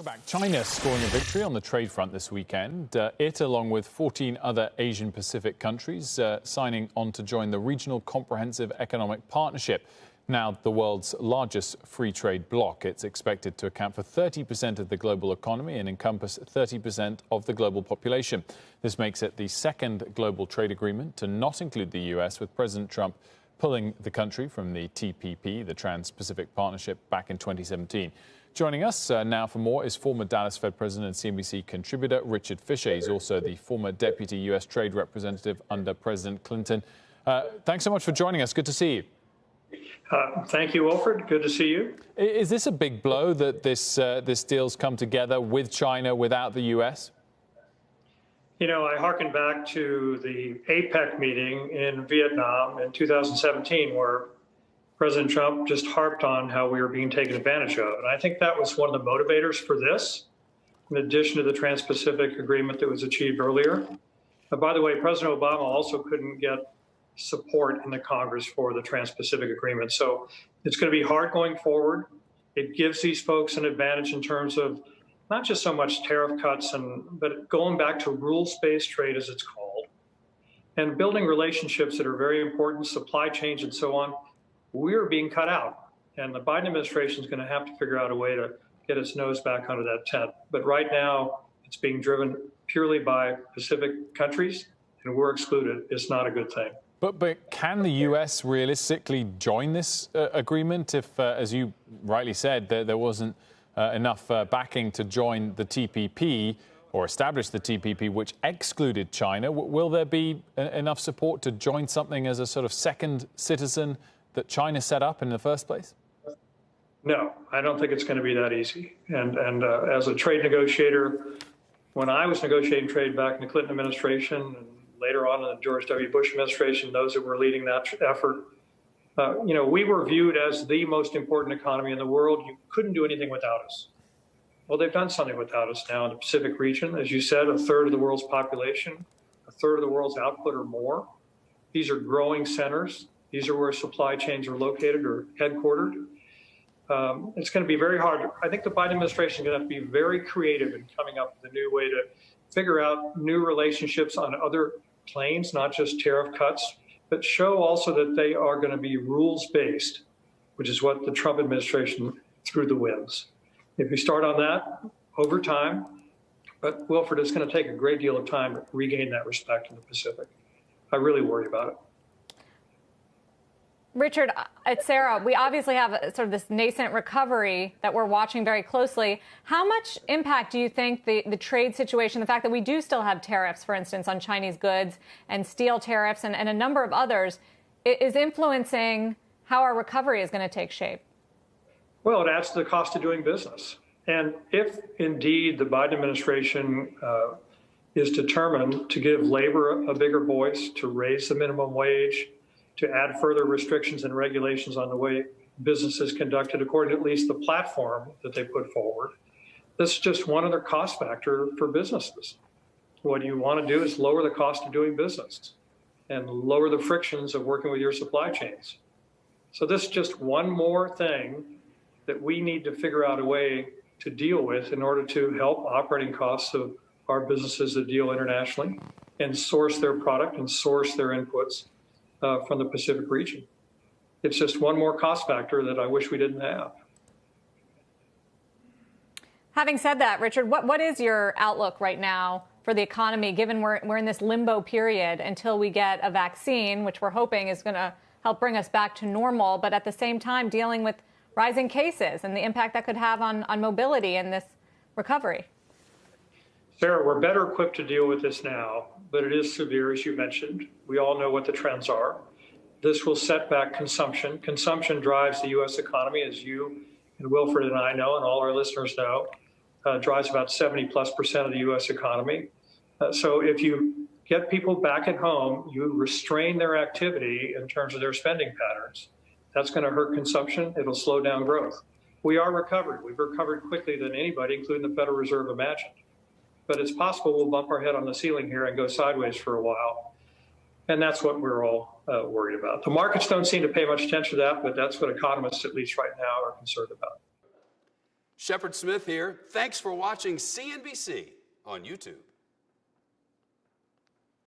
Back. China scoring a victory on the trade front this weekend. It, along with 14 other Asian Pacific countries, signing on to join the Regional Comprehensive Economic Partnership, now the world's largest free trade bloc. It's expected to account for 30% of the global economy and encompass 30% of the global population. This makes it the second global trade agreement to not include the US, with President Trump pulling the country from the TPP, the Trans-Pacific Partnership, back in 2017. Joining us now for more is former Dallas Fed President and CNBC contributor Richard Fisher. He's also the former Deputy U.S. Trade Representative under President Clinton. Thanks so much for joining us. Good to see you. Thank you, Wilfred. Good to see you. Is this a big blow that this deal's come together with China without the U.S.? You know, I hearken back to the APEC meeting in Vietnam in 2017, where President Trump just harped on how we were being taken advantage of. And I think that was one of the motivators for this, in addition to the Trans-Pacific Agreement that was achieved earlier. By the way, President Obama also couldn't get support in the Congress for the Trans-Pacific Agreement. So it's going to be hard going forward. It gives these folks an advantage in terms of not just so much tariff cuts, but going back to rules-based trade, as it's called, and building relationships that are very important, supply chains and so on. We're being cut out, and the Biden administration is going to have to figure out a way to get its nose back under that tent. But right now, it's being driven purely by Pacific countries, and we're excluded. It's not a good thing. But can the U.S. realistically join this agreement if, as you rightly said, there wasn't enough backing to join the TPP or establish the TPP, which excluded China? Will there be enough support to join something as a sort of second citizen that China set up in the first place? No, I don't think it's going to be that easy. And as a trade negotiator, when I was negotiating trade back in the Clinton administration and later on in the George W. Bush administration, those that were leading that effort, we were viewed as the most important economy in the world. You couldn't do anything without us. Well, they've done something without us now in the Pacific region. As you said, a third of the world's population, a third of the world's output or more. These are growing centers. These are where supply chains are located or headquartered. It's going to be very hard. I think the Biden administration is going to have to be very creative in coming up with a new way to figure out new relationships on other planes, not just tariff cuts, but show also that they are going to be rules-based, which is what the Trump administration threw the winds. If we start on that over time, but Wilfred, it's going to take a great deal of time to regain that respect in the Pacific. I really worry about it. Richard, it's Sarah. We obviously have sort of this nascent recovery that we're watching very closely. How much impact do you think the trade situation, the fact that we do still have tariffs, for instance, on Chinese goods and steel tariffs and a number of others, is influencing how our recovery is going to take shape? Well, it adds to the cost of doing business. And if indeed the Biden administration is determined to give labor a bigger voice, to raise the minimum wage, to add further restrictions and regulations on the way business is conducted, according to at least the platform that they put forward, that's just one other cost factor for businesses. What you want to do is lower the cost of doing business and lower the frictions of working with your supply chains. So this is just one more thing that we need to figure out a way to deal with in order to help operating costs of our businesses that deal internationally and source their product and source their inputs from the Pacific region. It's just one more cost factor that I wish we didn't have. Having said that, Richard, what is your outlook right now for the economy, given we're in this limbo period until we get a vaccine, which we're hoping is going to help bring us back to normal, but at the same time dealing with rising cases and the impact that could have on mobility in this recovery? Sarah, we're better equipped to deal with this now, but it is severe, as you mentioned. We all know what the trends are. This will set back consumption. Consumption drives the U.S. economy, as you and Wilfred and I know, and all our listeners know, drives about 70+% of the U.S. economy. So if you get people back at home, you restrain their activity in terms of their spending patterns. That's going to hurt consumption. It'll slow down growth. We are recovered. We've recovered quickly than anybody, including the Federal Reserve, imagined. But it's possible we'll bump our head on the ceiling here and go sideways for a while. And that's what we're all worried about. The markets don't seem to pay much attention to that, but that's what economists, at least right now, are concerned about. Shepard Smith here. Thanks for watching CNBC on YouTube.